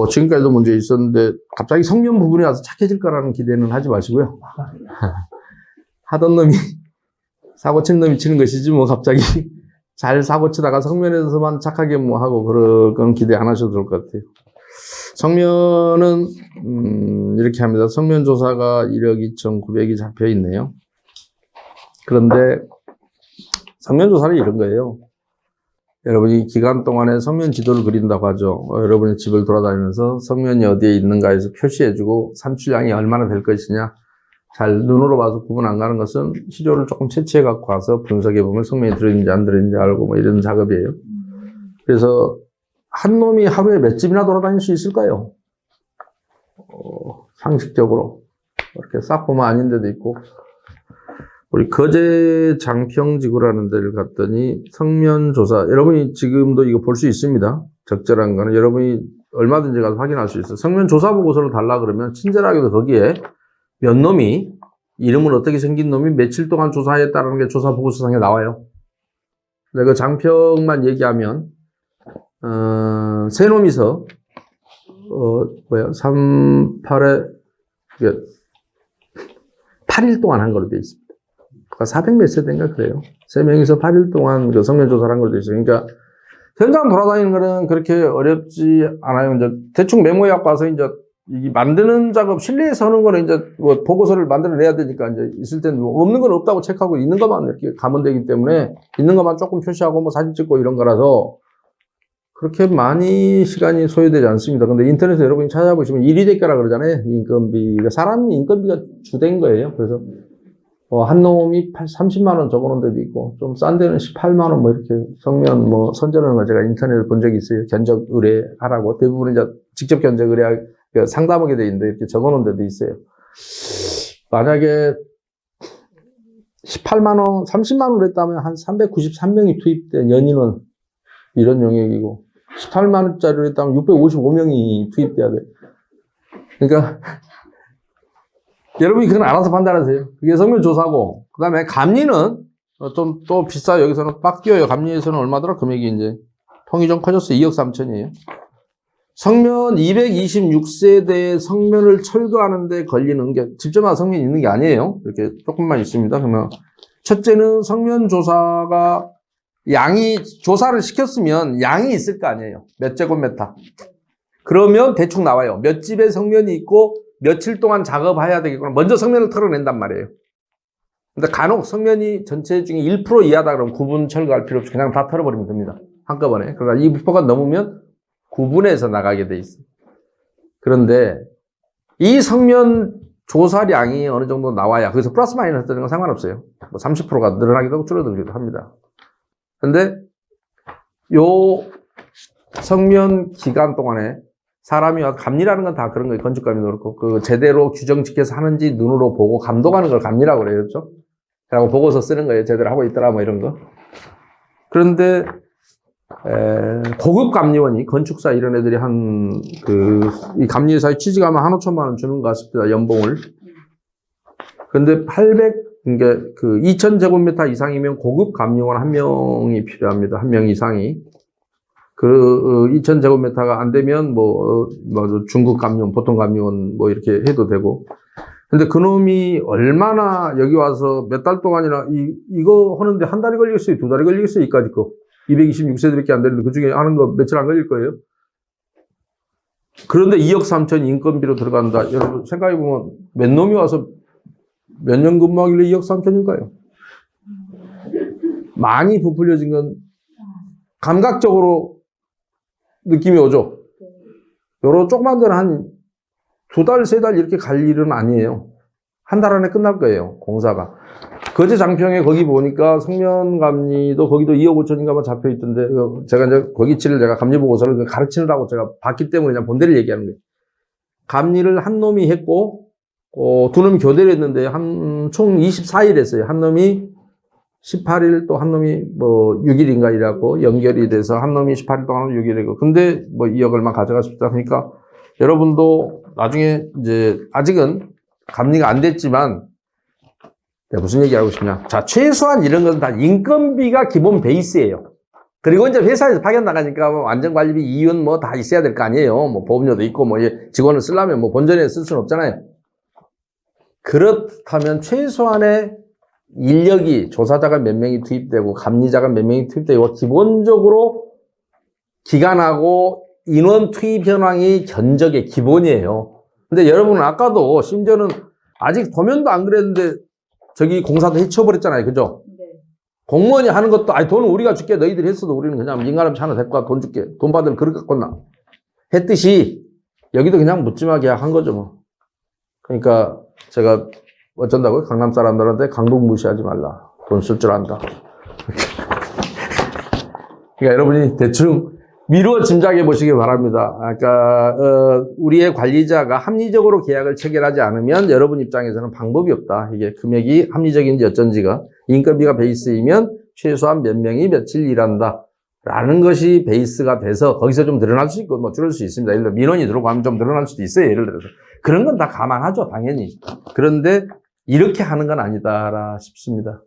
지금까지도 문제 있었는데 갑자기 성면 부분에 와서 착해질 거라는 기대는 하지 마시고요. 하던 놈이 사고 친 놈이 치는 것이지 뭐 갑자기 잘 사고 치다가 성면에서만 착하게 뭐 하고 그럴 건 기대 안 하셔도 될 것 같아요. 성면은 이렇게 합니다. 성면 조사가 1억 2,900이 잡혀 있네요. 그런데 성면 조사는 이런 거예요. 여러분이 기간 동안에 성면 지도를 그린다고 하죠. 여러분이 집을 돌아다니면서 성면이 어디에 있는가 해서 표시해주고 산출량이 얼마나 될 것이냐 잘 눈으로 봐서 구분 안 가는 것은 시료를 조금 채취해 갖고 와서 분석해보면 성면이 들어있는지 안 들어있는지 알고 뭐 이런 작업이에요. 그래서 한 놈이 하루에 몇 집이나 돌아다닐 수 있을까요? 상식적으로 이렇게 싹 보면 아닌 데도 있고. 우리 거제 장평지구라는 데를 갔더니 성면조사, 여러분이 지금도 이거 볼 수 있습니다. 적절한 거는 여러분이 얼마든지 가서 확인할 수 있어요. 성면조사 보고서를 달라 그러면 친절하게도 거기에 몇 놈이, 이름은 어떻게 생긴 놈이 며칠 동안 조사했다는 게 조사 보고서상에 나와요. 근데 그 장평만 얘기하면, 세 놈이서, 3, 8에, 8일 동안 한 걸로 돼 있습니다. 400 몇 세대인가 그래요. 3명이서 8일 동안 그 성면조사를 한 걸로 돼 있어요. 그러니까, 현장 돌아다니는 거는 그렇게 어렵지 않아요. 이제 대충 메모해갖고 와서 이제, 이 만드는 작업, 실내에서 하는 거는 이제 뭐 보고서를 만들어내야 되니까 이제 있을 때는 뭐 없는 건 없다고 체크하고 있는 것만 이렇게 가면 되기 때문에 있는 것만 조금 표시하고 뭐 사진 찍고 이런 거라서 그렇게 많이 시간이 소요되지 않습니다. 근데 인터넷에 여러분이 찾아보시면 일위대가라 그러잖아요. 인건비가. 사람 인건비가 주된 거예요. 그래서 한 놈이 30만 원 적어놓은 데도 있고 좀 싼 데는 18만 원 뭐 이렇게 성면 뭐 선전하는 거 제가 인터넷에 본 적이 있어요. 견적 의뢰하라고. 대부분 이제 직접 견적 의뢰 상담하게 돼 있는데 이렇게 적어놓은 데도 있어요. 만약에 18만 원, 30만 원을 했다면 한 393명이 투입된 연인은 이런 영역이고 18만 원짜리를 했다면 655명이 투입돼야 돼. 그러니까 여러분이 그건 알아서 판단하세요. 그게 성면조사고 그 다음에 감리는 좀 또 비싸요. 여기서는 빡 뛰어요. 감리에서는 얼마더라? 금액이 이제 통이 좀 커졌어요. 2억 3천이에요. 성면 226세대의 성면을 철거하는데 걸리는 게 직접만 성면이 있는 게 아니에요. 이렇게 조금만 있습니다. 그러면 첫째는 성면 조사가 양이 조사를 시켰으면 양이 있을 거 아니에요. 몇 제곱미터. 그러면 대충 나와요. 몇 집에 성면이 있고 며칠 동안 작업해야 되겠구나. 먼저 성면을 털어낸단 말이에요. 근데 간혹 성면이 전체 중에 1% 이하다 그러면 구분 철거할 필요 없이 그냥 다 털어버리면 됩니다. 한꺼번에. 그러니까 이 부포가 넘으면 구분해서 나가게 돼 있어요. 그런데 이 성면 조사량이 어느 정도 나와야 거기서 플러스 마이너스 되는 건 상관없어요. 뭐 30%가 늘어나기도 하고 줄어들기도 합니다. 근데 요 성면 기간 동안에 사람이 와서 감리라는 건 다 그런 거예요. 건축감리도 그렇고 그 제대로 규정 지켜서 하는지 눈으로 보고 감독하는 걸 감리라고 그래요. 그렇죠? 그리고 보고서 쓰는 거예요. 제대로 하고 있더라 뭐 이런 거. 그런데 고급 감리원이 건축사 이런 애들이 이 감리회사에 취직하면 1,5천만 원 주는 것 같습니다. 연봉을. 근데 2,000제곱미터 이상이면 고급 감리원 1명이 필요합니다. 1명 이상이. 2,000제곱미터가 안 되면 중급 감리원, 보통 감리원 뭐 이렇게 해도 되고. 근데 그놈이 얼마나 여기 와서 몇 달 동안이나 이거 하는데 한 달이 걸리겠어요? 2달이 걸리겠어요? 이까지 거. 226세대밖에 안 되는데 그 중에 하는 거 며칠 안 걸릴 거예요. 그런데 2억 3천 인건비로 들어간다. 여러분 생각해보면 몇 놈이 와서 몇 년 근무하길래 2억 3천일까요? 많이 부풀려진 건 감각적으로 느낌이 오죠. 요런 조그만 데는 한 2달, 3달 이렇게 갈 일은 아니에요. 한 달 안에 끝날 거예요, 공사가. 거제 장평에 거기 보니까 성면감리도 거기도 2억 5천인가만 잡혀 있던데, 제가 이제 거기치를 제가 감리보고서를 가르치느라고 제가 봤기 때문에 그냥 본대를 얘기하는 거예요. 감리를 한 놈이 했고, 2놈이 교대를 했는데, 총 24일 했어요. 한 놈이 18일 또 한 놈이 6일인가 이라고 연결이 돼서 한 놈이 18일 동안 6일이고, 근데 2억 얼마 가져가십시다. 그러니까 여러분도 나중에 이제 아직은 감리가 안 됐지만, 무슨 얘기하고 싶냐. 자, 최소한 이런 것은 다 인건비가 기본 베이스예요. 그리고 이제 회사에서 파견 나가니까 뭐 안전관리비, 이윤 뭐 다 있어야 될 거 아니에요. 뭐 보험료도 있고 뭐 직원을 쓰려면 뭐 본전에 쓸 수는 없잖아요. 그렇다면 최소한의 인력이 조사자가 몇 명이 투입되고 감리자가 몇 명이 투입되고 기본적으로 기간하고 인원 투입 현황이 견적의 기본이에요. 근데 여러분은 아까도 심지어는 아직 도면도 안 그랬는데 저기 공사도 해치워버렸잖아요. 그죠? 네. 공무원이 하는 것도 아니 돈은 우리가 줄게 너희들이 했어도 우리는 그냥 민간업체 하나 데리고 와 돈 줄게 돈 받을 그릇 갖고 나 했듯이 여기도 그냥 묻지마 계약한 거죠 뭐. 그러니까 제가 어쩐다고요? 강남 사람들한테 강북 무시하지 말라. 돈 쓸 줄 안다. 그러니까 여러분이 대충 미루어 짐작해 보시기 바랍니다. 아까 우리의 관리자가 합리적으로 계약을 체결하지 않으면 여러분 입장에서는 방법이 없다. 이게 금액이 합리적인지 어쩐지가 인건비가 베이스이면 최소한 몇 명이 며칠 일한다. 라는 것이 베이스가 돼서 거기서 좀 늘어날 수 있고 뭐 줄을 수 있습니다. 예를 들어 민원이 들어오고 하면 좀 늘어날 수도 있어요. 예를 들어서. 그런 건 다 감안하죠. 당연히. 그런데 이렇게 하는 건 아니다라 싶습니다.